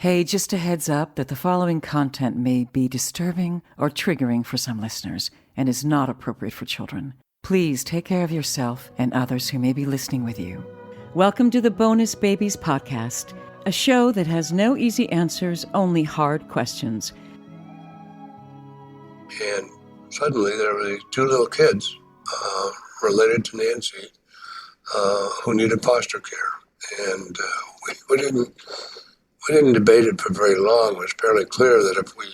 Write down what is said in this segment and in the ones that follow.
Hey, just a heads up that the following content may be disturbing or triggering for some listeners and is not appropriate for children. Please take care of yourself and others who may be listening with you. Welcome to the Bonus Babies Podcast, a show that has no easy answers, only hard questions. And suddenly there were these two little kids related to Nancy who needed foster care. And we didn't debate it for very long. It was fairly clear that if we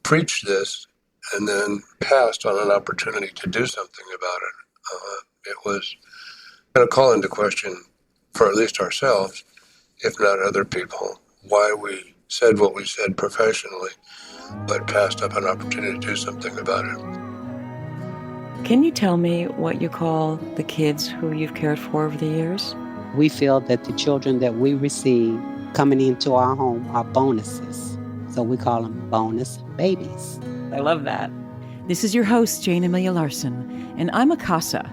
preached this and then passed on an opportunity to do something about it, it was going to call into question, for at least ourselves, if not other people, why we said what we said professionally, but passed up an opportunity to do something about it. Can you tell me what you call the kids who you've cared for over the years? We feel that the children that we receive coming into our home are bonuses. So we call them bonus babies. I love that. This is your host, Jane Amelia Larson, and I'm a CASA,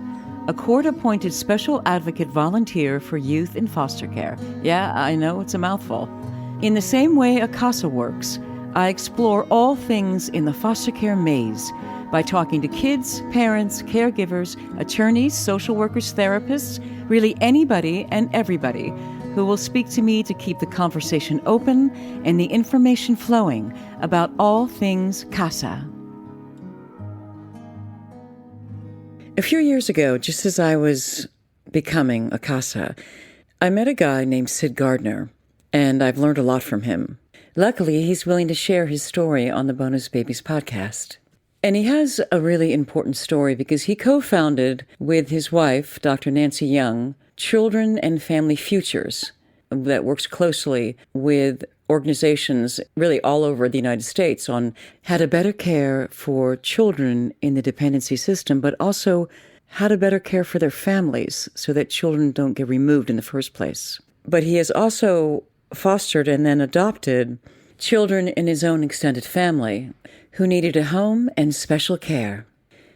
a court-appointed special advocate volunteer for youth in foster care. Yeah, I know it's a mouthful. In the same way a CASA works, I explore all things in the foster care maze by talking to kids, parents, caregivers, attorneys, social workers, therapists, really anybody and everybody who will speak to me to keep the conversation open and the information flowing about all things CASA. A few years ago, just as I was becoming a CASA, I met a guy named Sid Gardner, and I've learned a lot from him. Luckily, he's willing to share his story on the Bonus Babies podcast. And he has a really important story because he co-founded with his wife, Dr. Nancy Young, Children and Family Futures, that works closely with organizations really all over the United States on how to better care for children in the dependency system, but also how to better care for their families so that children don't get removed in the first place. But he has also fostered and then adopted children in his own extended family who needed a home and special care.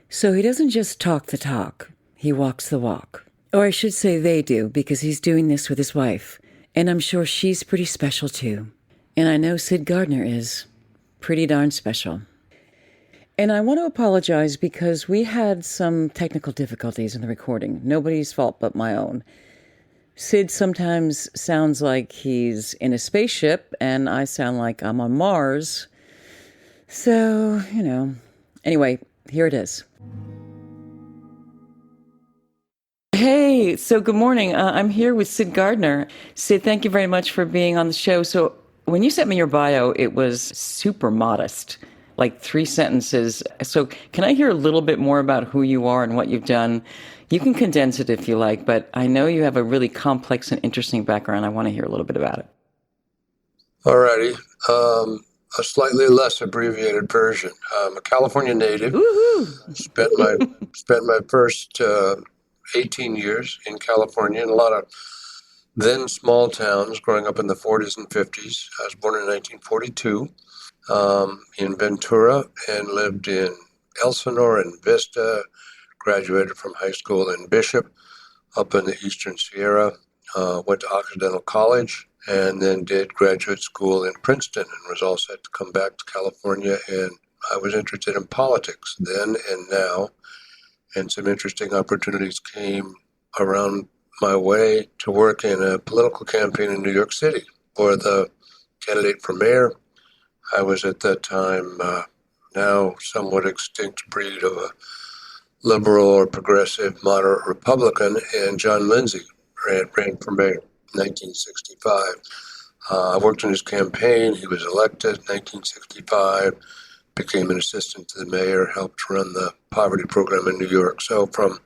So he doesn't just talk the talk, he walks the walk. Or I should say they do, because he's doing this with his wife. And I'm sure she's pretty special too. And I know Sid Gardner is pretty darn special. And I want to apologize because we had some technical difficulties in the recording. Nobody's fault but my own. Sid sometimes sounds like he's in a spaceship, and I sound like I'm on Mars. So, anyway, here it is. Hey, so good morning. I'm here with Sid Gardner. Sid, thank you very much for being on the show. So when you sent me your bio, it was super modest, like 3 sentences. So can I hear a little bit more about who you are and what you've done? You can condense it if you like, but I know you have a really complex and interesting background. I want to hear a little bit about it. All righty. A slightly less abbreviated version. I'm a California native. Woohoo! Spent my first 18 years in California in a lot of then small towns growing up in the 40s and 50s. I was born in 1942 in Ventura and lived in Elsinore and Vista, graduated from high school in Bishop up in the Eastern Sierra, went to Occidental College, and then did graduate school in Princeton and was all set to come back to California. And I was interested in politics then and now. And some interesting opportunities came around my way to work in a political campaign in New York City for the candidate for mayor. I was at that time now somewhat extinct breed of a liberal or progressive moderate Republican, and John Lindsay ran for mayor in 1965. I worked in his campaign. He was elected in 1965. Became an assistant to the mayor, helped run the poverty program in New York. So from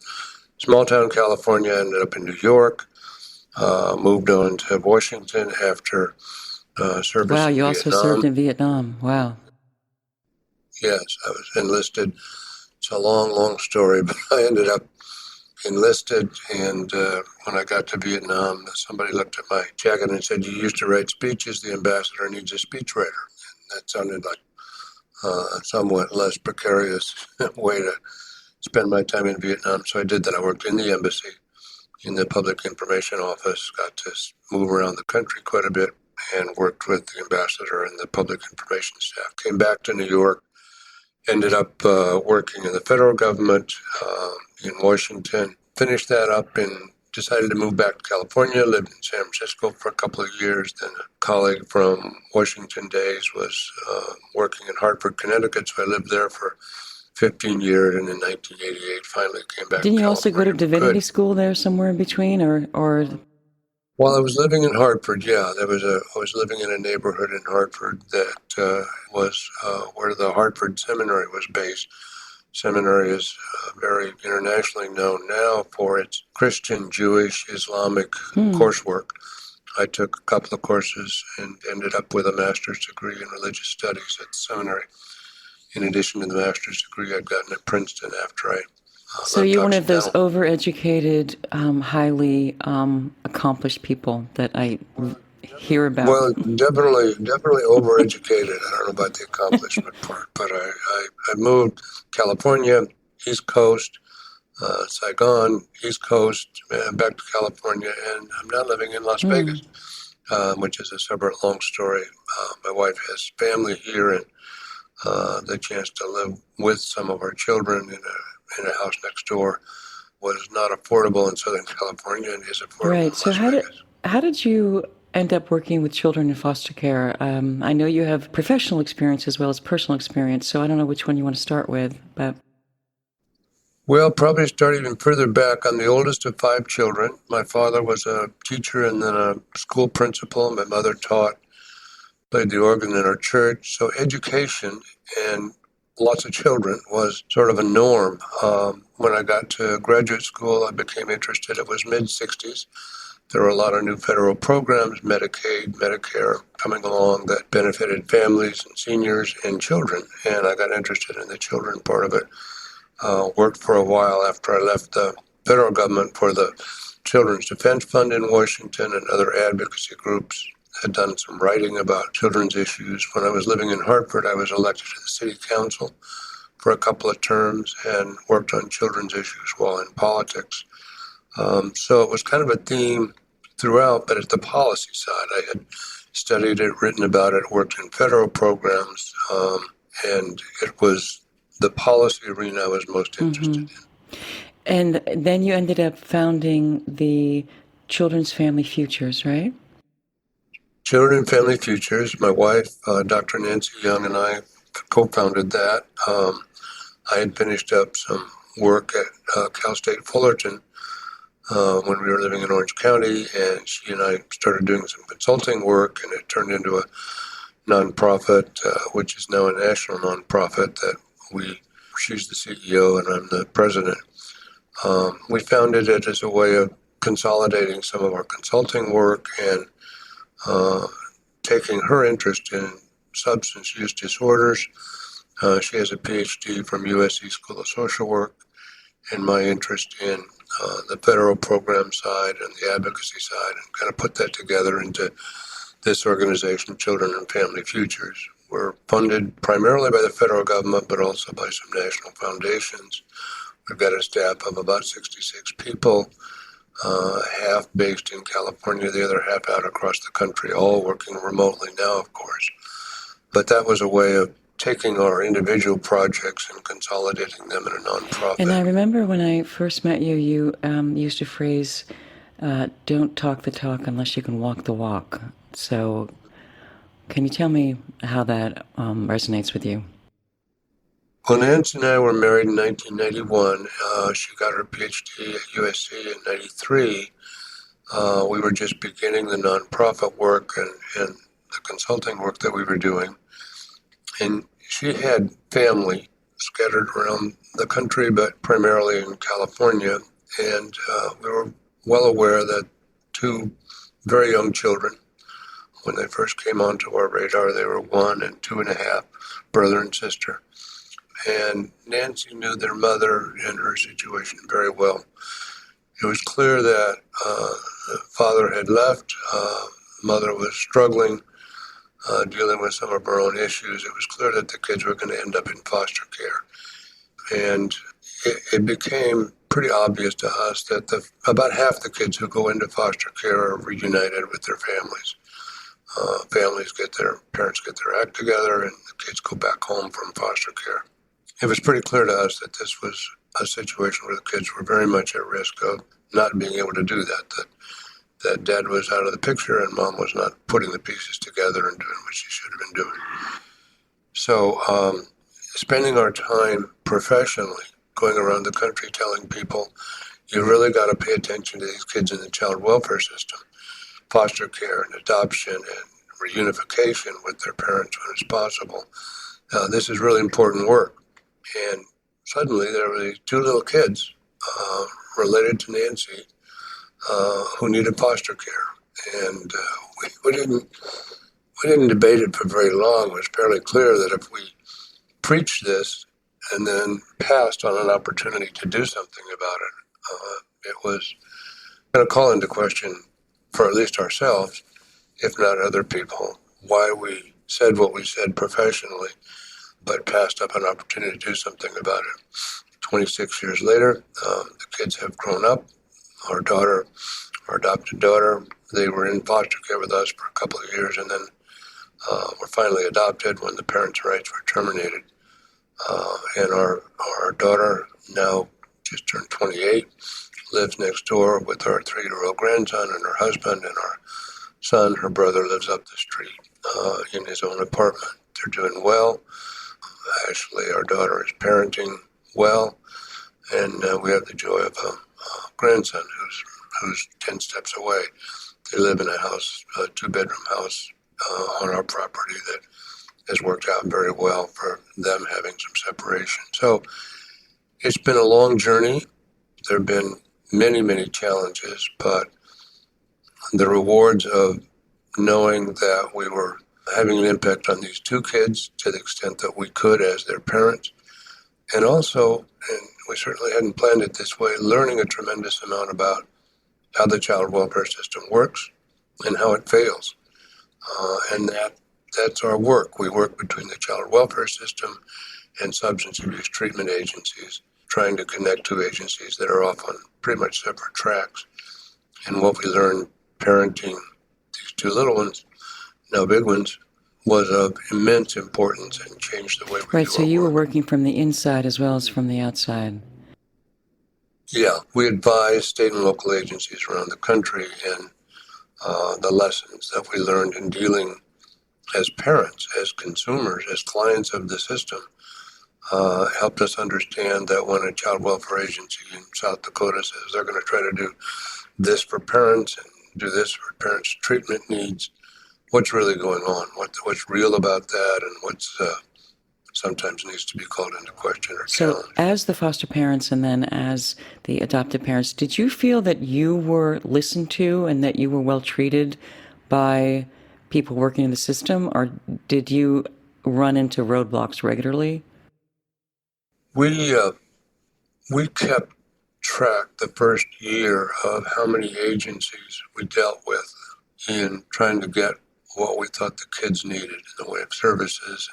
small town California, I ended up in New York, moved on to Washington after service in Vietnam. Wow, you also served in Vietnam. Wow. Yes, I was enlisted. It's a long, long story, but I ended up enlisted, and when I got to Vietnam, somebody looked at my jacket and said, "You used to write speeches. The ambassador needs a speechwriter." And that sounded like a somewhat less precarious way to spend my time in Vietnam. So I did that. I worked in the embassy, in the public information office, got to move around the country quite a bit. and worked with the ambassador and the public information staff. Came back to New York, ended up working in the federal government in Washington. Finished that up and decided to move back to California, lived in San Francisco for a couple of years. Then a colleague from Washington days was working in Hartford, Connecticut, so I lived there for 15 years, and in 1988 finally came back Didn't to you also go to California. divinity school there somewhere in between, or? While I was living in Hartford, yeah, I was living in a neighborhood in Hartford that was where the Hartford Seminary was based. Seminary is very internationally known now for its Christian, Jewish, Islamic coursework. I took a couple of courses and ended up with a master's degree in religious studies at the seminary. In addition to the master's degree I'd gotten at Princeton after I So left you're one of those Occidental. overeducated, highly accomplished people that I hear about. Well, definitely overeducated. I don't know about the accomplishment part, but I moved California, East Coast, Saigon, East Coast, back to California, and I'm now living in Las Vegas, which is a separate long story. My wife has family here, and the chance to live with some of our children in a house next door was not affordable in Southern California and is affordable Right. in So Las Vegas. how did you end up working with children in foster care? I know you have professional experience as well as personal experience, so I don't know which one you want to start with, but. Well, probably start even further back. I'm the oldest of 5 children. My father was a teacher and then a school principal. My mother taught, played the organ in our church. So education and lots of children was sort of a norm. When I got to graduate school, I became interested. It was mid-'60s. There were a lot of new federal programs, Medicaid, Medicare, coming along that benefited families and seniors and children. And I got interested in the children part of it. Worked for a while after I left the federal government for the Children's Defense Fund in Washington and other advocacy groups. Had done some writing about children's issues. When I was living in Hartford, I was elected to the city council for a couple of terms and worked on children's issues while in politics. So it was kind of a theme throughout, but at the policy side, I had studied it, written about it, worked in federal programs, and it was the policy arena I was most interested in. And then you ended up founding the Children's Family Futures, right? Children and Family Futures. My wife, Dr. Nancy Young, and I co-founded that. I had finished up some work at Cal State Fullerton when we were living in Orange County, and she and I started doing some consulting work, and it turned into a nonprofit, which is now a national nonprofit that she's the CEO and I'm the president. We founded it as a way of consolidating some of our consulting work and taking her interest in substance use disorders. She has a PhD from USC School of Social Work, and my interest in the federal program side and the advocacy side, and kind of put that together into this organization, Children and Family Futures. We're funded primarily by the federal government, but also by some national foundations. We've got a staff of about 66 people, half based in California, the other half out across the country, all working remotely now, of course. But that was a way of taking our individual projects and consolidating them in a nonprofit. And I remember when I first met you, you used a phrase, don't talk the talk unless you can walk the walk. So can you tell me how that resonates with you? Well, Nancy and I were married in 1991. She got her PhD at USC in 93. We were just beginning the nonprofit work and the consulting work that we were doing. And she had family scattered around the country, but primarily in California. And we were well aware that 2 very young children, when they first came onto our radar, they were 1 and 2.5, brother and sister. And Nancy knew their mother and her situation very well. It was clear that the father had left, mother was struggling, dealing with some of her own issues. It was clear that the kids were going to end up in foster care. And it became pretty obvious to us that about half the kids who go into foster care are reunited with their families. Parents get their act together, and the kids go back home from foster care. It was pretty clear to us that this was a situation where the kids were very much at risk of not being able to do that dad was out of the picture and mom was not putting the pieces together and doing what she should have been doing. So spending our time professionally going around the country telling people, you really got to pay attention to these kids in the child welfare system, foster care and adoption and reunification with their parents when it's possible. This is really important work. And suddenly there were these two little kids related to Nancy who needed foster care. And we didn't debate it for very long. It was fairly clear that if we preached this and then passed on an opportunity to do something about it, it was going to call into question, for at least ourselves, if not other people, why we said what we said professionally, but passed up an opportunity to do something about it. 26 years later, the kids have grown up. Our adopted daughter, they were in foster care with us for a couple of years and then were finally adopted when the parents' rights were terminated. And our daughter, now just turned 28, lives next door with our 3-year-old grandson and her husband, and our son, her brother, lives up the street in his own apartment. They're doing well. Actually, our daughter is parenting well, and we have the joy of a grandson who's 10 steps away. They live in a house, a 2-bedroom house on our property that has worked out very well for them having some separation. So it's been a long journey. There have been many, many challenges, but the rewards of knowing that we were having an impact on these two kids to the extent that we could as their parents, and also, and we certainly hadn't planned it this way, learning a tremendous amount about how the child welfare system works and how it fails. And that's our work. We work between the child welfare system and substance abuse treatment agencies, trying to connect two agencies that are off on pretty much separate tracks. And what we learned parenting these two little ones, now big ones, was of immense importance and changed the way we do our work. Right, so you were working from the inside as well as from the outside. Yeah, we advise state and local agencies around the country in the lessons that we learned in dealing as parents, as consumers, as clients of the system. Helped us understand that when a child welfare agency in South Dakota says they're going to try to do this for parents and do this for parents' treatment needs, what's really going on, what's real about that, and what's sometimes needs to be called into question or challenged. So as the foster parents and then as the adopted parents, did you feel that you were listened to and that you were well treated by people working in the system, or did you run into roadblocks regularly? We kept track the first year of how many agencies we dealt with in trying to get what we thought the kids needed in the way of services,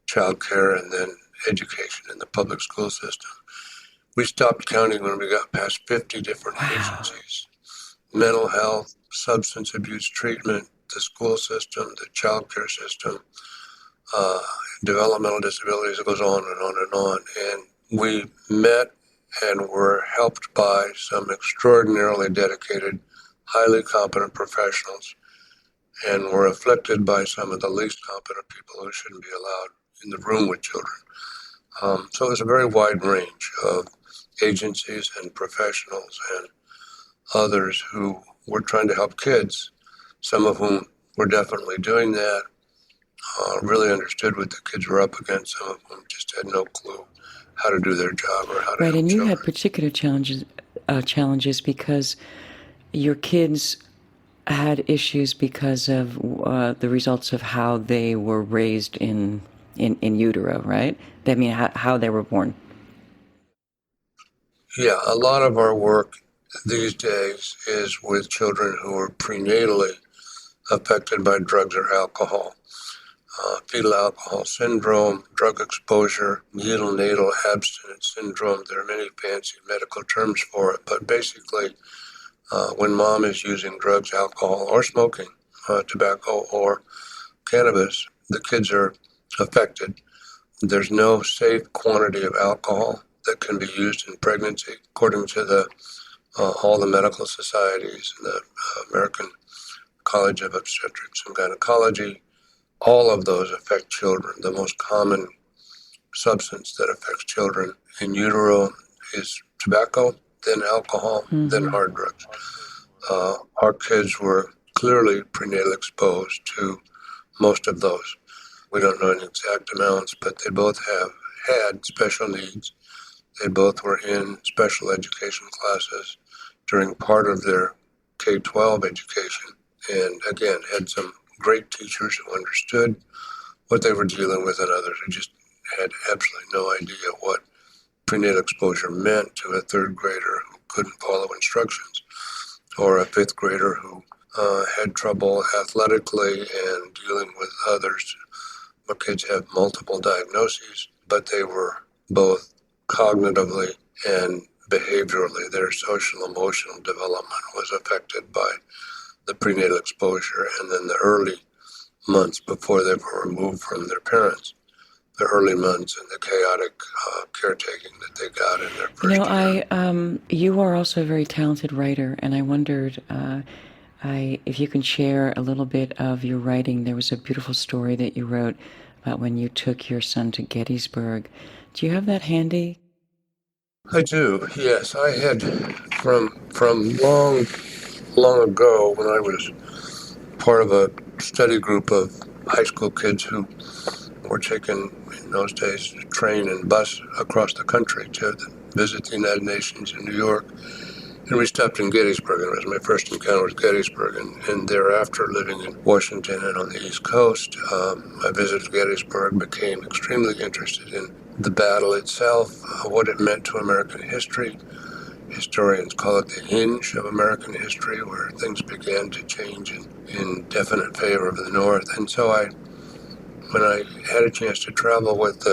child care, and then education in the public school system. We stopped counting when we got past 50 different agencies. Mental health, substance abuse treatment, the school system, the child care system, developmental disabilities, it goes on and on and on. And we met and were helped by some extraordinarily dedicated, highly competent professionals, and were afflicted by some of the least competent people who shouldn't be allowed in the room with children. So there's a very wide range of agencies and professionals and others who were trying to help kids, some of whom were definitely doing that, really understood what the kids were up against, some of whom just had no clue how to do their job or how to help and you children. had particular challenges because your kids had issues because of the results of how they were raised in utero, right? I mean, how they were born. Yeah, a lot of our work these days is with children who are prenatally affected by drugs or alcohol. Fetal alcohol syndrome, drug exposure, neonatal abstinence syndrome. There are many fancy medical terms for it, but basically when mom is using drugs, alcohol, or smoking, tobacco or cannabis, the kids are affected. There's no safe quantity of alcohol that can be used in pregnancy, according to all the medical societies, the American College of Obstetrics and Gynecology. All of those affect children. The most common substance that affects children in utero is tobacco, then alcohol, then hard drugs. Our kids were clearly prenatal exposed to most of those. We don't know any exact amounts, but they both have had special needs. They both were in special education classes during part of their K-12 education, and again, had some great teachers who understood what they were dealing with, and others who just had absolutely no idea what prenatal exposure meant to a third grader who couldn't follow instructions, or a fifth grader who had trouble athletically and dealing with others. My kids have multiple diagnoses, but they were both cognitively and behaviorally, their social emotional development was affected by the prenatal exposure, and then the early months before they were removed from their parents, the early months and the chaotic caretaking that they got in their first year. You are also a very talented writer, and I wondered if you can share a little bit of your writing. There was a beautiful story that you wrote about when you took your son to Gettysburg. Do you have that handy? I do, yes. I had from long ago, when I was part of a study group of high school kids who were taken in those days train and bus across the country to visit the United Nations in New York. And we stopped in Gettysburg, and it was my first encounter with Gettysburg. And thereafter, living in Washington and on the East Coast, I visited Gettysburg, became extremely interested in the battle itself, what it meant to American history. Historians call it the hinge of American history, where things began to change in definite favor of the North. And so when I had a chance to travel with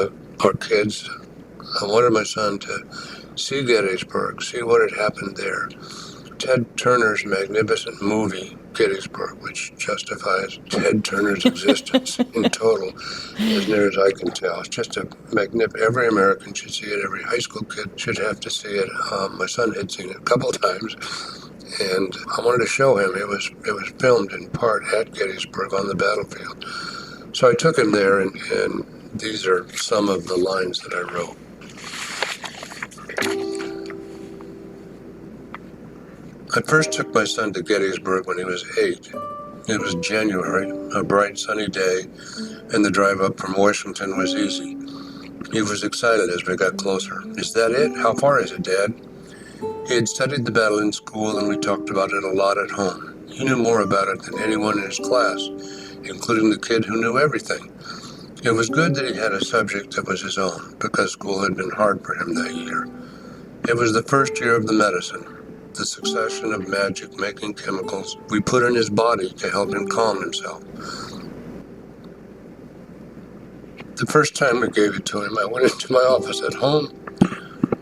our kids, I wanted my son to see Gettysburg, see what had happened there. Ted Turner's magnificent movie, Gettysburg, which justifies Ted Turner's existence in total, as near as I can tell. It's just a magnificent. Every American should see it. Every high school kid should have to see it. My son had seen it a couple of times, and I wanted to show him. It was filmed in part at Gettysburg on the battlefield. So I took him there, and these are some of the lines that I wrote. I first took my son to Gettysburg when he was 8. It was January, a bright sunny day, and the drive up from Washington was easy. He was excited as we got closer. "Is that it? How far is it, Dad?" He had studied the battle in school, and we talked about it a lot at home. He knew more about it than anyone in his class, including the kid who knew everything. It was good that he had a subject that was his own, because school had been hard for him that year. It was the first year of the medicine, the succession of magic-making chemicals we put in his body to help him calm himself. The first time we gave it to him, I went into my office at home,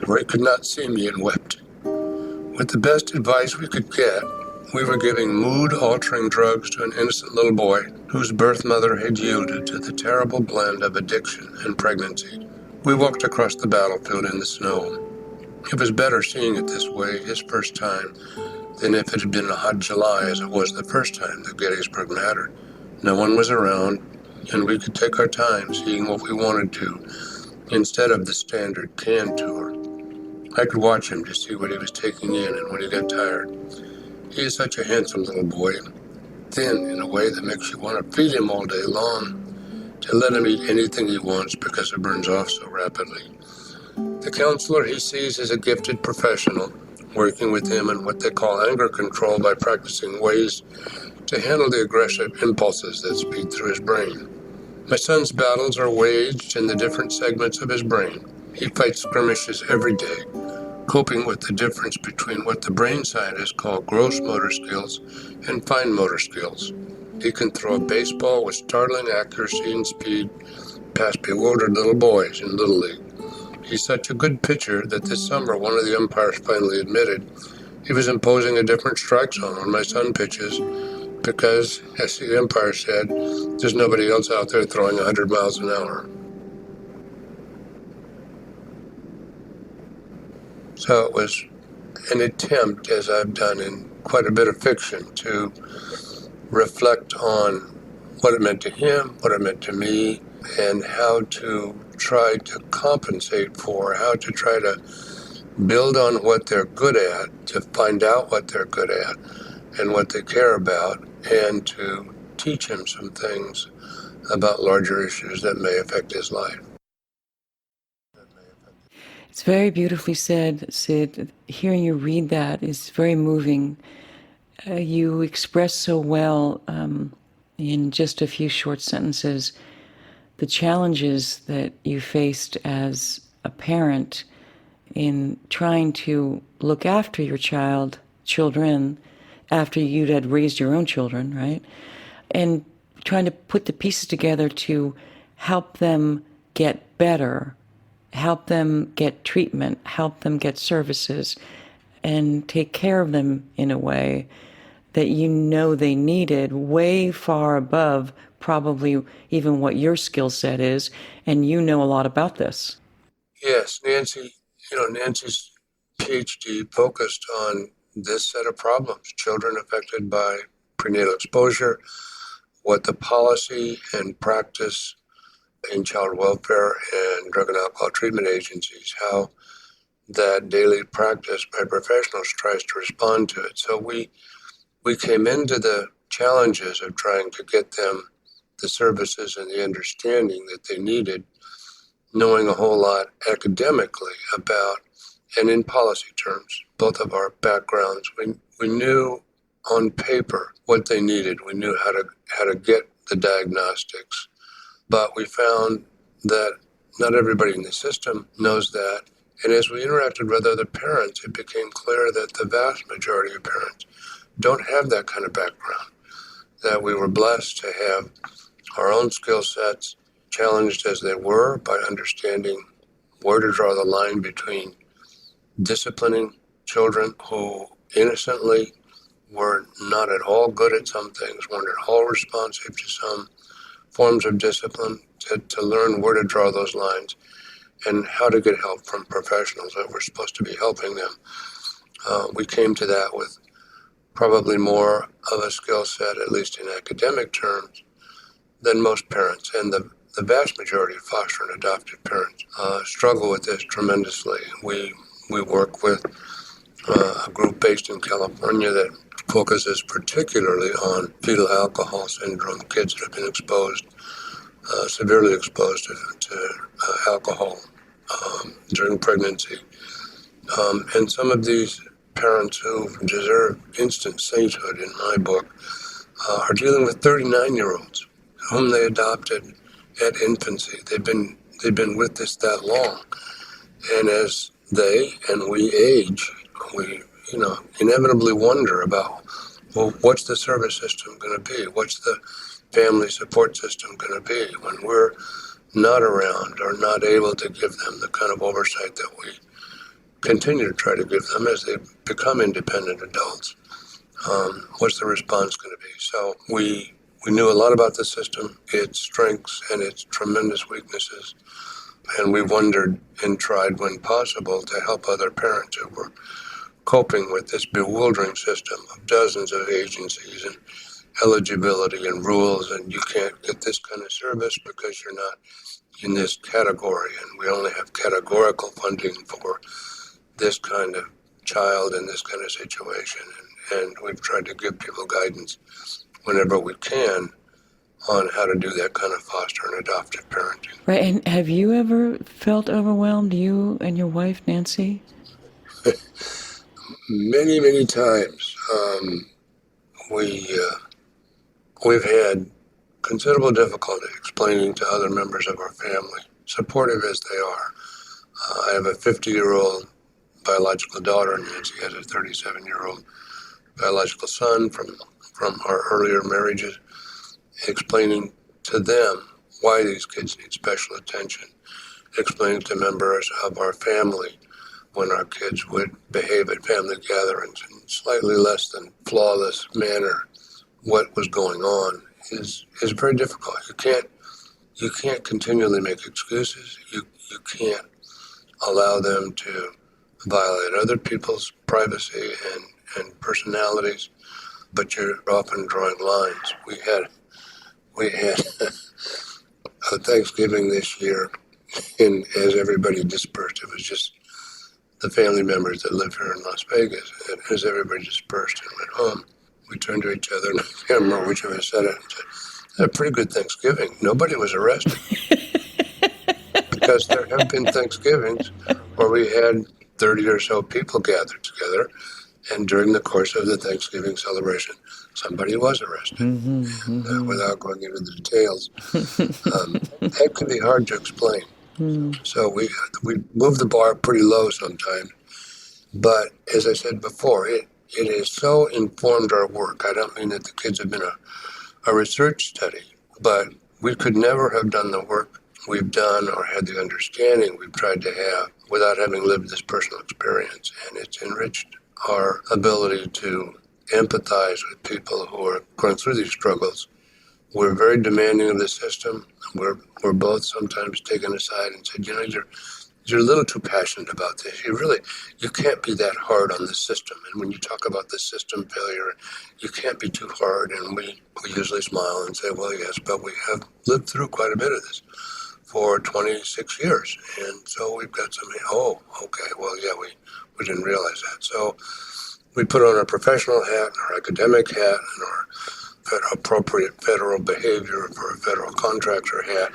where he could not see me, and wept. With the best advice we could get, we were giving mood-altering drugs to an innocent little boy whose birth mother had yielded to the terrible blend of addiction and pregnancy. We walked across the battlefield in the snow. It was better seeing it this way, his first time, than if it had been a hot July, as it was the first time that Gettysburg mattered. No one was around, and we could take our time seeing what we wanted to, instead of the standard can tour. I could watch him to see what he was taking in and when he got tired. He is such a handsome little boy, thin in a way that makes you want to feed him all day long, to let him eat anything he wants because it burns off so rapidly. The counselor he sees is a gifted professional, working with him in what they call anger control by practicing ways to handle the aggressive impulses that speed through his brain. My son's battles are waged in the different segments of his brain. He fights skirmishes every day, coping with the difference between what the brain scientists call gross motor skills and fine motor skills. He can throw a baseball with startling accuracy and speed past bewildered little boys in Little League. He's such a good pitcher that this summer one of the umpires finally admitted he was imposing a different strike zone when my son pitches because, as the Empire said, there's nobody else out there throwing 100 miles an hour. So it was an attempt, as I've done in quite a bit of fiction, to reflect on what it meant to him, what it meant to me, and how to try to compensate for, how to try to build on what they're good at, to find out what they're good at and what they care about, and to teach him some things about larger issues that may affect his life. It's very beautifully said, Sid. Hearing you read that is very moving. You express so well in just a few short sentences the challenges that you faced as a parent in trying to look after your children, after you had raised your own children, right? And trying to put the pieces together to help them get better, help them get treatment, help them get services, and take care of them in a way that you know they needed, way far above probably even what your skill set is, and you know a lot about this. Yes, Nancy's PhD focused on this set of problems, children affected by prenatal exposure, what the policy and practice in child welfare and drug and alcohol treatment agencies, how that daily practice by professionals tries to respond to it. So we came into the challenges of trying to get them the services and the understanding that they needed, knowing a whole lot academically about, and in policy terms, both of our backgrounds. We knew on paper what they needed. We knew how to get the diagnostics, but we found that not everybody in the system knows that. And as we interacted with other parents, it became clear that the vast majority of parents don't have that kind of background, that we were blessed to have our own skill sets, challenged as they were by understanding where to draw the line between disciplining children who innocently were not at all good at some things, weren't at all responsive to some forms of discipline, to learn where to draw those lines and how to get help from professionals that were supposed to be helping them. We came to that with probably more of a skill set, at least in academic terms, than most parents. And the vast majority of foster and adoptive parents struggle with this tremendously. We work with a group based in California that focuses particularly on fetal alcohol syndrome, kids that have been exposed, severely exposed to alcohol during pregnancy. And some of these parents who deserve instant sainthood in my book are dealing with 39-year-olds whom they adopted at infancy. They've been with us that long. And as they and we age, we inevitably wonder about, well, what's the service system going to be? What's the family support system going to be when we're not around or not able to give them the kind of oversight that we continue to try to give them as they become independent adults? What's the response going to be? So we knew a lot about the system, its strengths and its tremendous weaknesses, and we wondered and tried when possible to help other parents who were coping with this bewildering system of dozens of agencies and eligibility and rules, and you can't get this kind of service because you're not in this category, and we only have categorical funding for this kind of child in this kind of situation. And we've tried to give people guidance whenever we can on how to do that kind of foster and adoptive parenting. Right, and have you ever felt overwhelmed, you and your wife, Nancy? Many, many times. We've had considerable difficulty explaining to other members of our family, supportive as they are. I have a 50-year-old biological daughter, and Nancy has a 37-year-old biological son from our earlier marriages, explaining to them why these kids need special attention, explaining to members of our family when our kids would behave at family gatherings in slightly less than flawless manner, what was going on is very difficult. You can't continually make excuses. You can't allow them to violate other people's privacy and personalities, but you're often drawing lines. We had a Thanksgiving this year, and as everybody dispersed, it was just the family members that live here in Las Vegas. And as everybody dispersed and went home, we turned to each other, and I can't remember which of us said it, and said, "Had a pretty good Thanksgiving. Nobody was arrested." Because there have been Thanksgivings where we had 30 or so people gathered together, and during the course of the Thanksgiving celebration, somebody was arrested. Without going into the details, that can be hard to explain. So we move the bar pretty low sometimes. But as I said before, it has so informed our work. I don't mean that the kids have been a research study, but we could never have done the work we've done or had the understanding we've tried to have without having lived this personal experience. And it's enriched our ability to empathize with people who are going through these struggles. We're very demanding of the system. We're both sometimes taken aside and said, you're a little too passionate about this. You can't be that hard on the system. And when you talk about the system failure, you can't be too hard. And we usually smile and say, well, yes, but we have lived through quite a bit of this for 26 years. And so we've got some, okay, well, yeah, we didn't realize that. So we put on our professional hat, our academic hat, and our appropriate federal behavior for a federal contractor hat.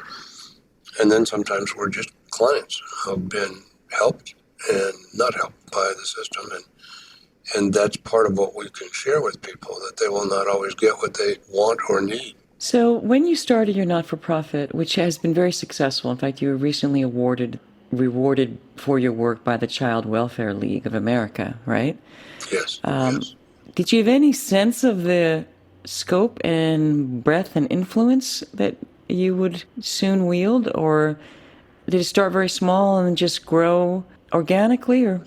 And then sometimes we're just clients who have been helped and not helped by the system. And that's part of what we can share with people, that they will not always get what they want or need. So when you started your not-for-profit, which has been very successful, in fact, you were recently rewarded for your work by the Child Welfare League of America, right? Yes. Yes. Did you have any sense of the scope and breadth and influence that you would soon wield, or did it start very small and just grow organically? Or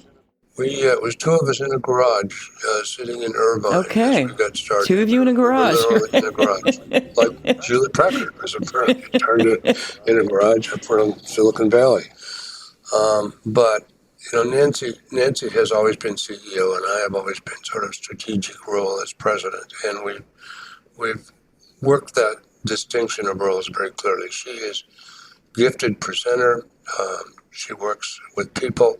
It was two of us in a garage, sitting in Irvine okay, as we got started. two of you in a garage, literally in a garage, like Julie Packard was apparently turned it in a garage up in Silicon Valley. But Nancy has always been CEO, and I have always been sort of strategic role as president, and we've worked that distinction of roles very clearly. She is gifted presenter. She works with people.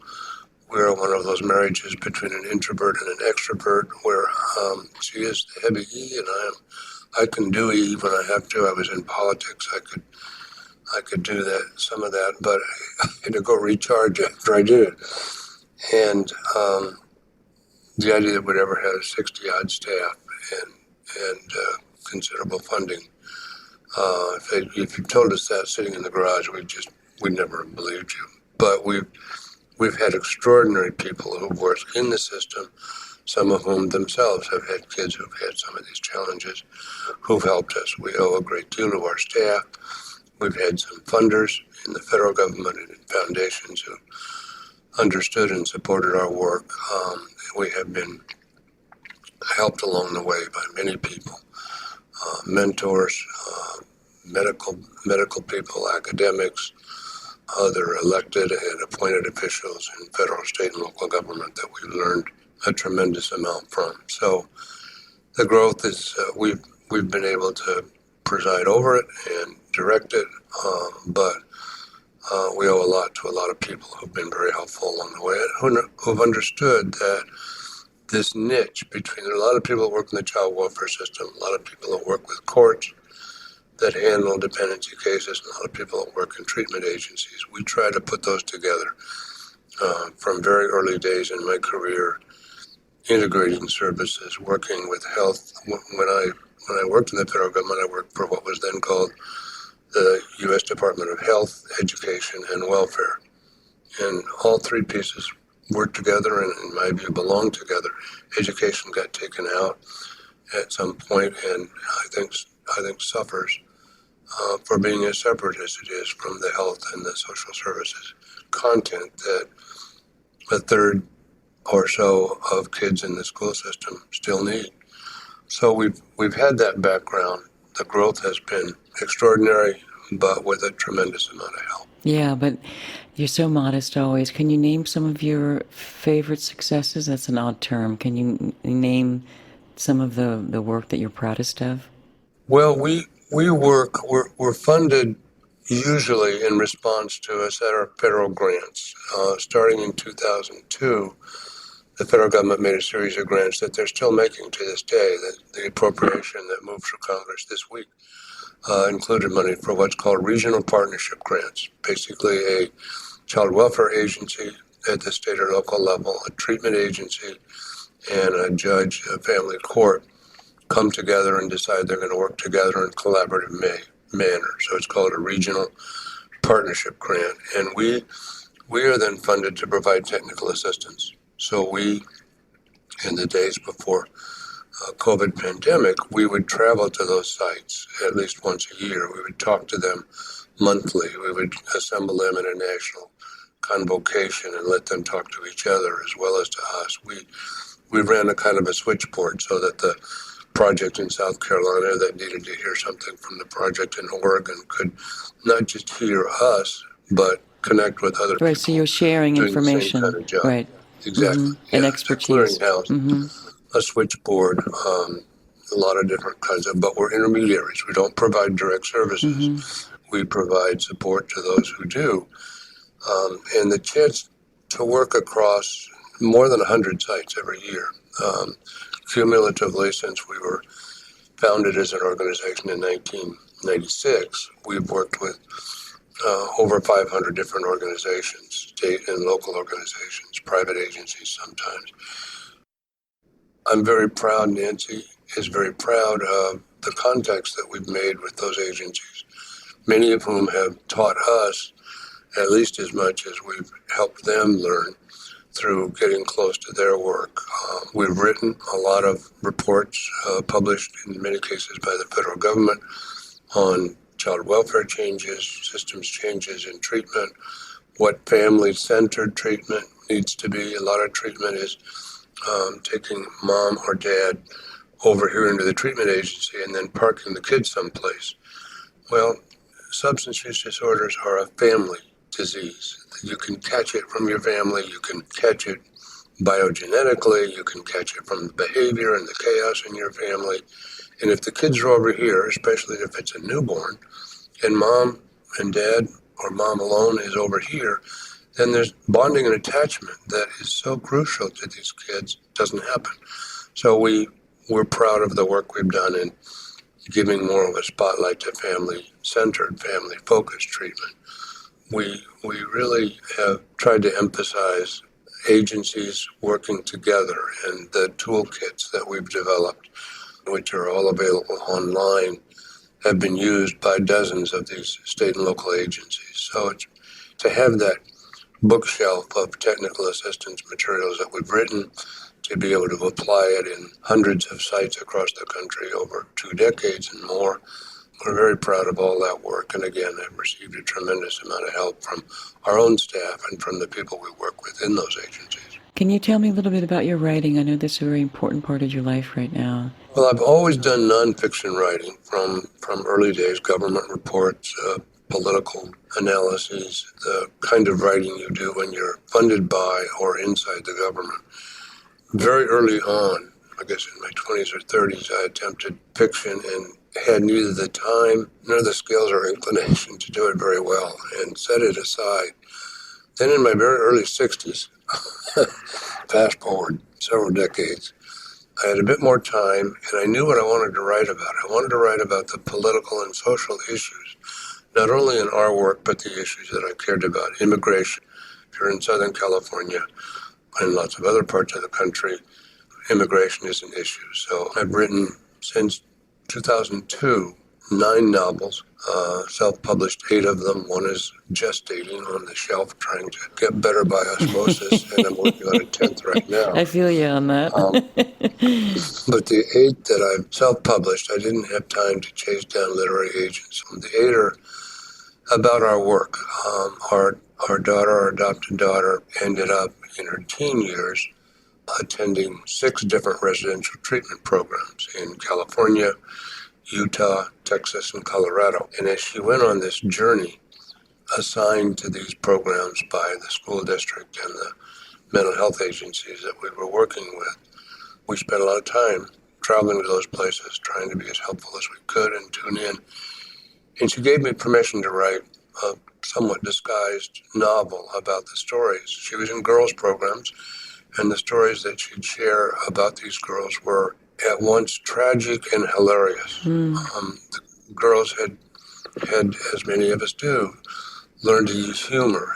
We're one of those marriages between an introvert and an extrovert, where she is the heavy E, and I can do E when I have to. I was in politics. I could do some of that, but I had to go recharge after I did it. And the idea that we'd ever have 60-odd staff and considerable funding. If you told us that sitting in the garage, we'd never have believed you. But we've had extraordinary people who've worked in the system, some of whom themselves have had kids who've had some of these challenges, who've helped us. We owe a great deal to our staff. We've had some funders in the federal government and in foundations who understood and supported our work. We have been helped along the way by many people, mentors, medical people, academics, other elected and appointed officials in federal, state, and local government that we learned a tremendous amount from. So the growth is, we've been able to preside over it and direct it, but we owe a lot to a lot of people who've been very helpful along the way, who've understood that this niche between, there are a lot of people that work in the child welfare system, a lot of people that work with courts that handle dependency cases, and a lot of people that work in treatment agencies. We try to put those together from very early days in my career, integrating services, working with health. When I worked in the federal government, I worked for what was then called the U.S. Department of Health, Education, and Welfare. And all three pieces work together and, in my view, belong together. Education got taken out at some point, and I think suffers for being as separate as it is from the health and the social services content that a third or so of kids in the school system still need. So we've had that background. The growth has been extraordinary, but with a tremendous amount of help. Yeah, but you're so modest always. Can you name some of your favorite successes? That's an odd term. Can you name some of the work that you're proudest of? Well, we're funded usually in response to a set of federal grants. Starting in 2002, the federal government made a series of grants that they're still making to this day. The appropriation that moved through Congress this week included money for what's called regional partnership grants, basically a child welfare agency at the state or local level, a treatment agency, and a judge, a family court come together and decide they're going to work together in a collaborative manner. So it's called a regional partnership grant. And we are then funded to provide technical assistance. So we, in the days before COVID pandemic, we would travel to those sites at least once a year. We would talk to them monthly. We would assemble them in a national convocation and let them talk to each other as well as to us. We ran a kind of a switchboard so that the project in South Carolina that needed to hear something from the project in Oregon could not just hear us, but connect with other people. Right, so you're sharing doing information. The same kind of job. Right. Exactly. Mm-hmm. And expertise. It's a clearinghouse, a switchboard, a lot of different kinds of, but we're intermediaries. We don't provide direct services. We provide support to those who do. And the chance to work across more than 100 sites every year. Cumulatively, since we were founded as an organization in 1996, we've worked with over 500 different organizations, state and local organizations, private agencies sometimes. I'm very proud, Nancy is very proud of the contacts that we've made with those agencies, many of whom have taught us at least as much as we've helped them learn through getting close to their work. We've written a lot of reports published in many cases by the federal government on child welfare changes, systems changes in treatment, what family-centered treatment needs to be. A lot of treatment is taking mom or dad over here into the treatment agency and then parking the kids someplace. Well, substance use disorders are a family disease. You can catch it from your family, you can catch it biogenetically, you can catch it from the behavior and the chaos in your family. And if the kids are over here, especially if it's a newborn, and mom and dad or mom alone is over here, then there's bonding and attachment that is so crucial to these kids. It doesn't happen. So we're proud of the work we've done in giving more of a spotlight to family-centered, family-focused treatment. We really have tried to emphasize agencies working together, and the toolkits that we've developed, which are all available online, have been used by dozens of these state and local agencies. So to have that bookshelf of technical assistance materials that we've written, to be able to apply it in hundreds of sites across the country over 2 decades and more, we're very proud of all that work. And again, I've received a tremendous amount of help from our own staff and from the people we work with in those agencies. Can you tell me a little bit about your writing? I know that's a very important part of your life right now. Well, I've always done nonfiction writing from early days, government reports, political analyses, the kind of writing you do when you're funded by or inside the government. Very early on, I guess in my 20s or 30s, I attempted fiction and had neither the time nor the skills or inclination to do it very well and set it aside. Then in my very early 60s, fast forward several decades, I had a bit more time and I knew what I wanted to write about. I wanted to write about the political and social issues, not only in our work, but the issues that I cared about. Immigration. If you're in Southern California and lots of other parts of the country, immigration is an issue. So I've written since 2002, 9 novels, self-published 8 of them. One is gestating on the shelf, trying to get better by osmosis, and I'm working on a 10th right now. I feel you on that. But the 8 that I've self-published, I didn't have time to chase down literary agents. The 8 are about our work. Our daughter, our adopted daughter, ended up in her teen years attending 6 different residential treatment programs in California, Utah, Texas, and Colorado. And as she went on this journey, assigned to these programs by the school district and the mental health agencies that we were working with, we spent a lot of time traveling to those places, trying to be as helpful as we could and tune in. And she gave me permission to write a somewhat disguised novel about the stories. She was in girls' programs, and the stories that she'd share about these girls were at once tragic and hilarious. The girls had, as many of us do, learned to use humor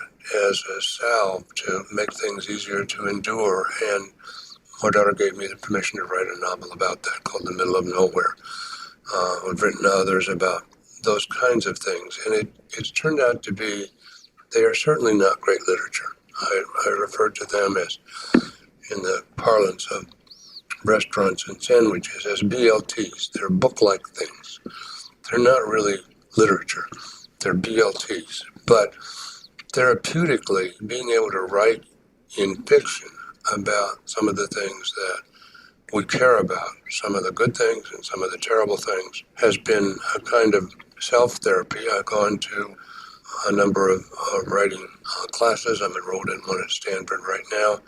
as a salve to make things easier to endure. And my daughter gave me the permission to write a novel about that called The Middle of Nowhere. I've written others about those kinds of things. And it's turned out to be, they are certainly not great literature. I refer to them as, in the parlance of restaurants and sandwiches, as BLTs. They're book-like things. They're not really literature. They're BLTs. But therapeutically, being able to write in fiction about some of the things that we care about, some of the good things and some of the terrible things, has been a kind of self-therapy. I've gone to a number of writing classes. I'm enrolled in one at Stanford right now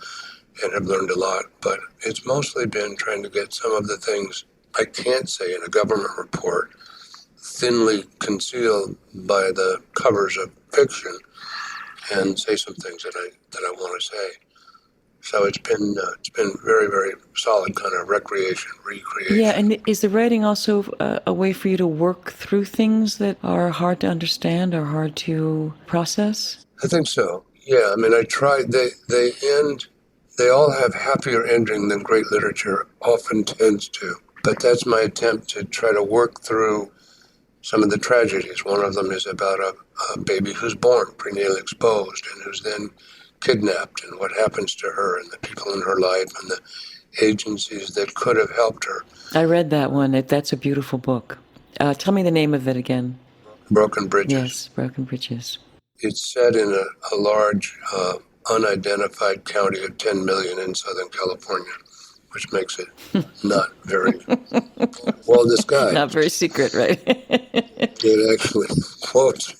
and have learned a lot. But it's mostly been trying to get some of the things I can't say in a government report, thinly concealed by the covers of fiction, and say some things that I want to say. So it's been very, very solid kind of recreation. Yeah, and is the writing also a way for you to work through things that are hard to understand or hard to process? I think so. Yeah, I mean, I tried. They all have happier ending than great literature often tends to. But that's my attempt to try to work through some of the tragedies. One of them is about a baby who's born prenatally exposed and who's then kidnapped, and what happens to her and the people in her life and the agencies that could have helped her. I read that one. That's a beautiful book. Tell me the name of it again. Broken Bridges. Yes, Broken Bridges. It's set in a large, unidentified county of 10 million in Southern California, which makes it not very well disguised. Not very secret, right? It actually quotes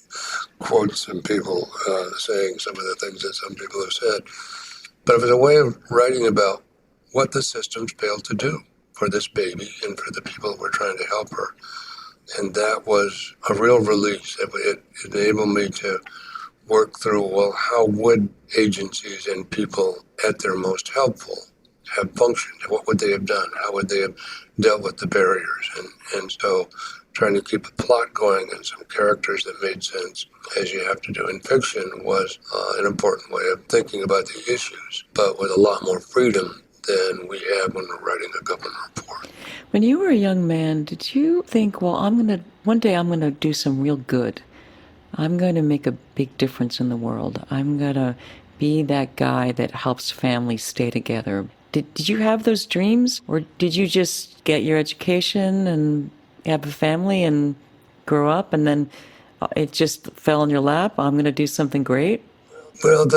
some people saying some of the things that some people have said. But it was a way of writing about what the systems failed to do for this baby and for the people that were trying to help her. And that was a real release. It enabled me to work through, well, how would agencies and people at their most helpful have functioned? What would they have done? How would they have dealt with the barriers? And so trying to keep a plot going and some characters that made sense, as you have to do in fiction, was an important way of thinking about the issues, but with a lot more freedom than we have when we're writing a government report. When you were a young man, did you think, well, one day I'm going to do some real good. I'm going to make a big difference in the world. I'm going to be that guy that helps families stay together. Did you have those dreams, or did you just get your education and have a family and grow up, and then it just fell in your lap? I'm going to do something great? Well,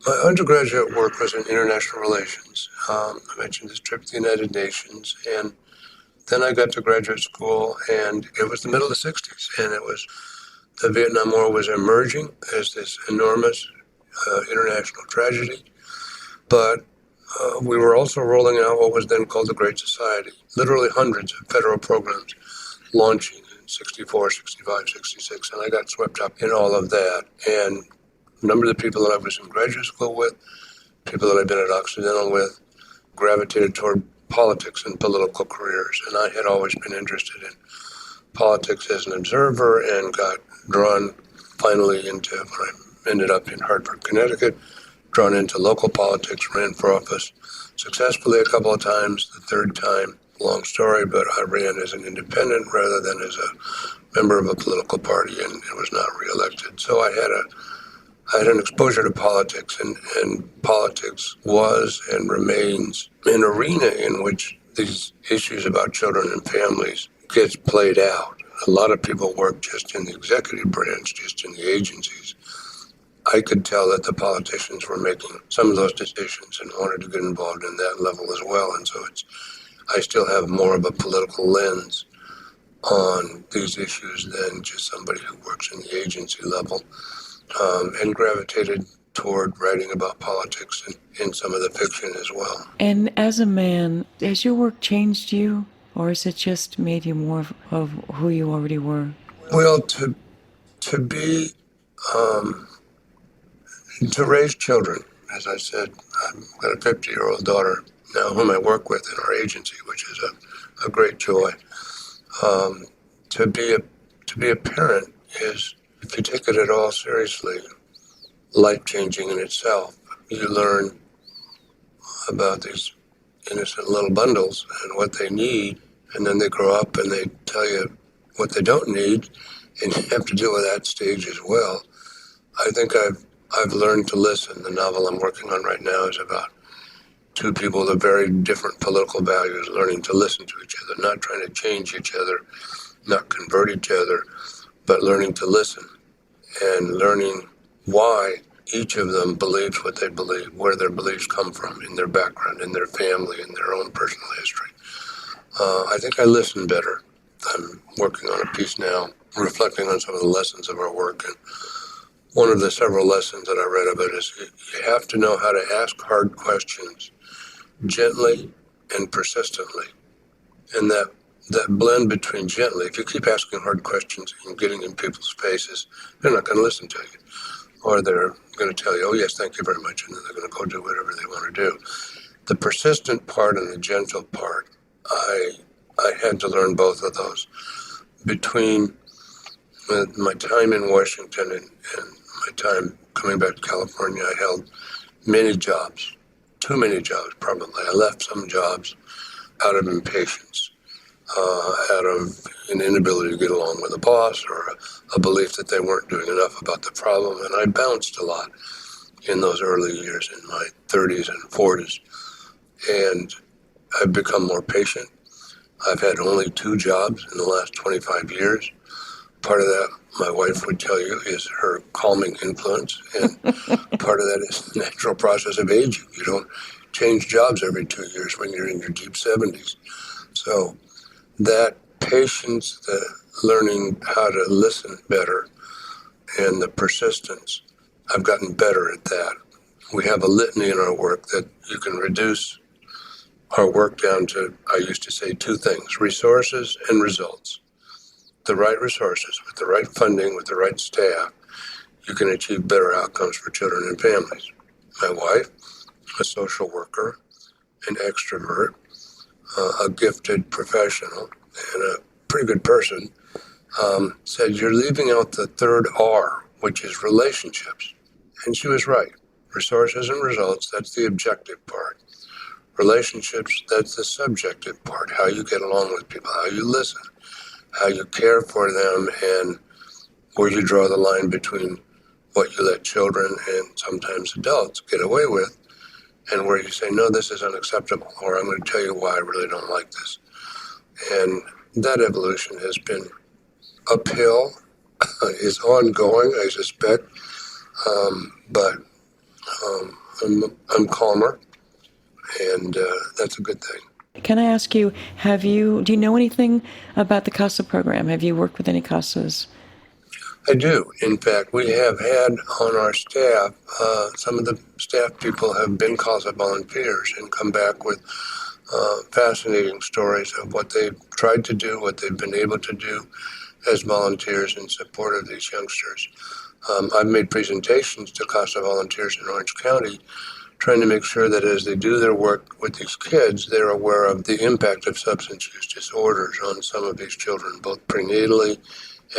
my undergraduate work was in international relations. I mentioned this trip to the United Nations, and then I got to graduate school, and it was the middle of the 60s, and the Vietnam War was emerging as this enormous international tragedy, but we were also rolling out what was then called the Great Society, literally hundreds of federal programs launching in 64, 65, 66, and I got swept up in all of that. And a number of the people that I was in graduate school with, people that I've been at Occidental with, gravitated toward politics and political careers. And I had always been interested in politics as an observer and got drawn finally into, when I ended up in Hartford, Connecticut, drawn into local politics, ran for office successfully a couple of times. The third time, long story, but I ran as an independent rather than as a member of a political party and was not reelected. So I had an exposure to politics, and politics was and remains an arena in which these issues about children and families gets played out. A lot of people work just in the executive branch, just in the agencies. I could tell that the politicians were making some of those decisions and wanted to get involved in that level as well. And so I still have more of a political lens on these issues than just somebody who works in the agency level, and gravitated toward writing about politics in some of the fiction as well. And as a man, has your work changed you, or has it just made you more of who you already were? Well, to be to raise children, as I said, I've got a 50-year-old daughter now whom I work with in our agency, which is a great joy. To be a parent is, if you take it at all seriously, life-changing in itself. You learn about these innocent little bundles and what they need, and then they grow up and they tell you what they don't need, and you have to deal with that stage as well. I think I've learned to listen. The novel I'm working on right now is about two people with very different political values learning to listen to each other, not trying to change each other, not convert each other, but learning to listen and learning why each of them believes what they believe, where their beliefs come from, in their background, in their family, in their own personal history. I think I listen better. I'm working on a piece now, reflecting on some of the lessons of our work. And one of the several lessons that I read of it is you have to know how to ask hard questions gently and persistently. And that blend between gently, if you keep asking hard questions and getting in people's faces, they're not going to listen to you. Or they're going to tell you, oh, yes, thank you very much, and then they're going to go do whatever they want to do. The persistent part and the gentle part, I had to learn both of those. Between my time in Washington and my time coming back to California, I held many jobs, too many jobs probably. I left some jobs out of impatience, out of an inability to get along with a boss or a belief that they weren't doing enough about the problem. And I bounced a lot in those early years, in my 30s and 40s. And I've become more patient. I've had only 2 jobs in the last 25 years. Part of that, my wife would tell you, is her calming influence. And part of that is the natural process of aging. You don't change jobs every 2 years when you're in your deep 70s. So that patience, the learning how to listen better, and the persistence, I've gotten better at that. We have a litany in our work that you can reduce our work down to, I used to say, 2 things: resources and results. The right resources, with the right funding, with the right staff, you can achieve better outcomes for children and families. My wife, a social worker, an extrovert, a gifted professional, and a pretty good person, said, you're leaving out the 3rd R, which is relationships. And she was right. Resources and results, that's the objective part. Relationships, that's the subjective part, how you get along with people, how you listen, how you care for them, and where you draw the line between what you let children and sometimes adults get away with, and where you say, no, this is unacceptable, or I'm going to tell you why I really don't like this. And that evolution has been uphill, is ongoing, I suspect, but I'm calmer, and that's a good thing. Can I ask you, do you know anything about the CASA program? Have you worked with any CASAs? I do. In fact, we have had on our staff, some of the staff people have been CASA volunteers and come back with fascinating stories of what they've tried to do, what they've been able to do as volunteers in support of these youngsters. I've made presentations to CASA volunteers in Orange County, trying to make sure that as they do their work with these kids, they're aware of the impact of substance use disorders on some of these children, both prenatally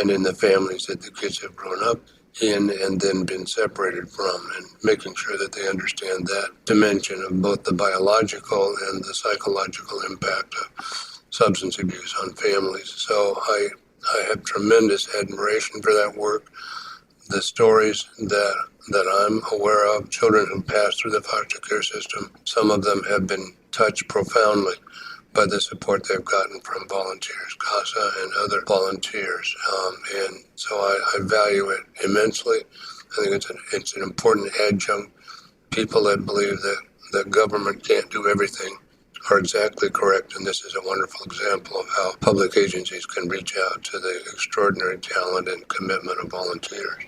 and in the families that the kids have grown up in and then been separated from, and making sure that they understand that dimension of both the biological and the psychological impact of substance abuse on families. So I have tremendous admiration for that work. The stories that I'm aware of, children who pass through the foster care system, some of them have been touched profoundly by the support they've gotten from volunteers, CASA and other volunteers. And so I value it immensely. I think it's an important adjunct. People that believe that the government can't do everything are exactly correct, and this is a wonderful example of how public agencies can reach out to the extraordinary talent and commitment of volunteers.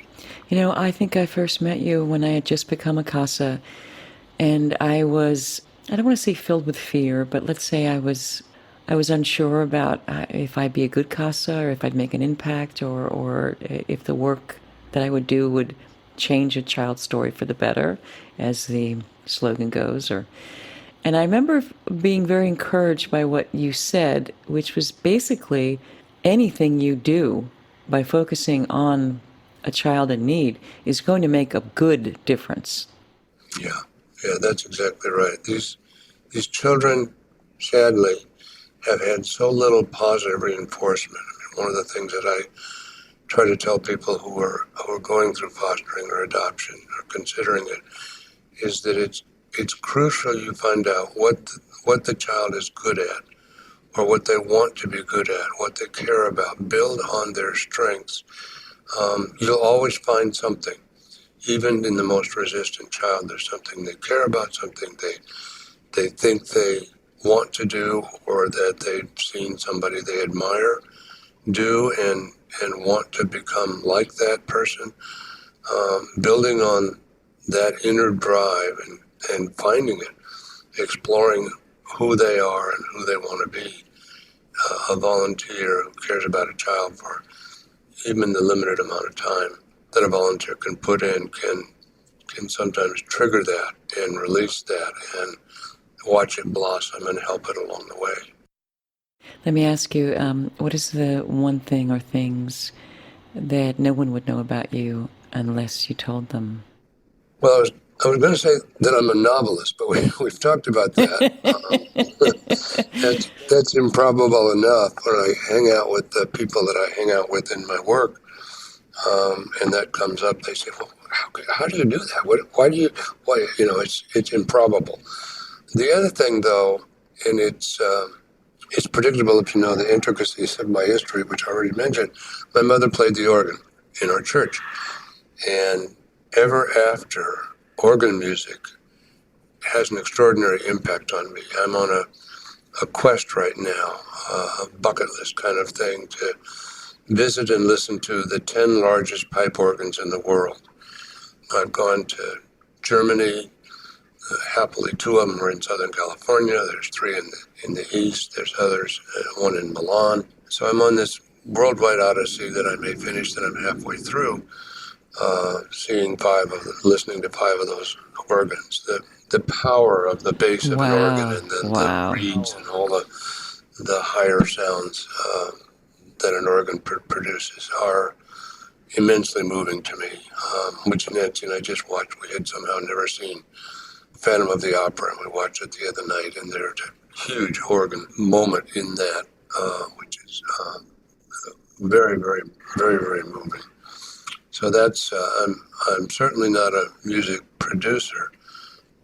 I think I first met you when I had just become a CASA, and I don't want to say filled with fear, but let's say I was unsure about if I'd be a good CASA or if I'd make an impact or if the work that I would do would change a child's story for the better, as the slogan goes. And I remember being very encouraged by what you said, which was basically anything you do by focusing on a child in need is going to make a good difference. Yeah, that's exactly right. These children, sadly, have had so little positive reinforcement. I mean, one of the things that I try to tell people who are going through fostering or adoption or considering it is that it's crucial you find out what the child is good at, or what they want to be good at, what they care about. Build on their strengths. You'll always find something. Even in the most resistant child, there's something they care about, something they think they want to do, or that they've seen somebody they admire do and want to become like that person. Building on that inner drive and finding it, exploring who they are and who they want to be. A volunteer who cares about a child for even the limited amount of time that a volunteer can put in can sometimes trigger that and release that and watch it blossom and help it along the way. Let me ask you, what is the one thing or things that no one would know about you unless you told them? Well, I was going to say that I'm a novelist, but we've talked about that. That's improbable enough when I hang out with the people that I hang out with in my work, and that comes up. They say, "Well, how do you do that? Why? It's improbable." The other thing, though, and it's predictable if you know the intricacies of my history, which I already mentioned. My mother played the organ in our church, and ever after, organ music has an extraordinary impact on me. I'm on a quest right now, a bucket list kind of thing, to visit and listen to the 10 largest pipe organs in the world. I've gone to Germany. Happily, 2 of them are in Southern California. There's 3 in the East. There's others, 1 in Milan. So I'm on this worldwide odyssey that I may finish, that I'm halfway through, listening to 5 of those organs. The power of the bass of an organ and the reeds and all the higher sounds that an organ produces are immensely moving to me. Which Nancy and I just watched. We had somehow never seen Phantom of the Opera, and we watched it the other night, and there's a huge organ moment in that, which is very, very, very, very moving. So that's, I'm certainly not a music producer,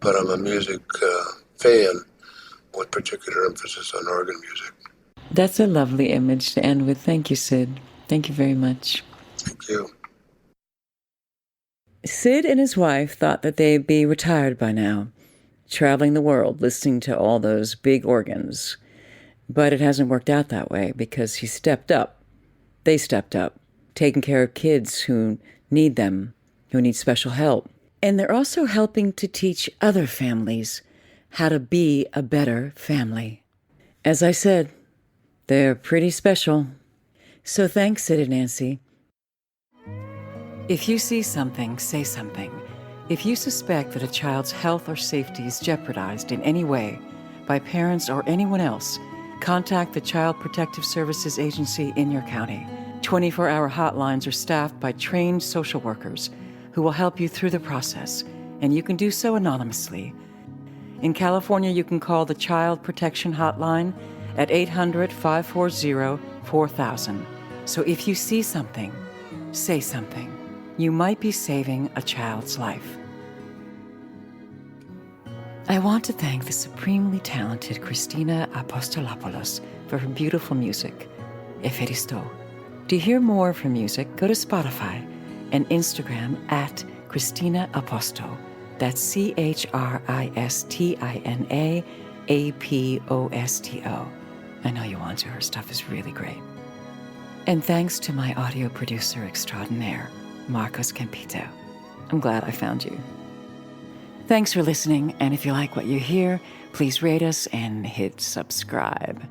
but I'm a music fan with particular emphasis on organ music. That's a lovely image to end with. Thank you, Sid. Thank you very much. Thank you. Sid and his wife thought that they'd be retired by now, traveling the world, listening to all those big organs. But it hasn't worked out that way because he stepped up. They stepped up, taking care of kids who need them, who need special help. And they're also helping to teach other families how to be a better family. As I said, they're pretty special. So thanks, Sid and Nancy. If you see something, say something. If you suspect that a child's health or safety is jeopardized in any way by parents or anyone else, contact the Child Protective Services Agency in your county. 24-hour hotlines are staffed by trained social workers who will help you through the process, and you can do so anonymously. In California, you can call the Child Protection Hotline at 800-540-4000. So if you see something, say something. You might be saving a child's life. I want to thank the supremely talented Christina Apostolopoulos for her beautiful music, Eferisto. To hear more of her music, go to Spotify and Instagram at Christina Aposto. That's ChristianaAposto. I know you want to. Her stuff is really great. And thanks to my audio producer extraordinaire, Marcos Campito. I'm glad I found you. Thanks for listening, and if you like what you hear, please rate us and hit subscribe.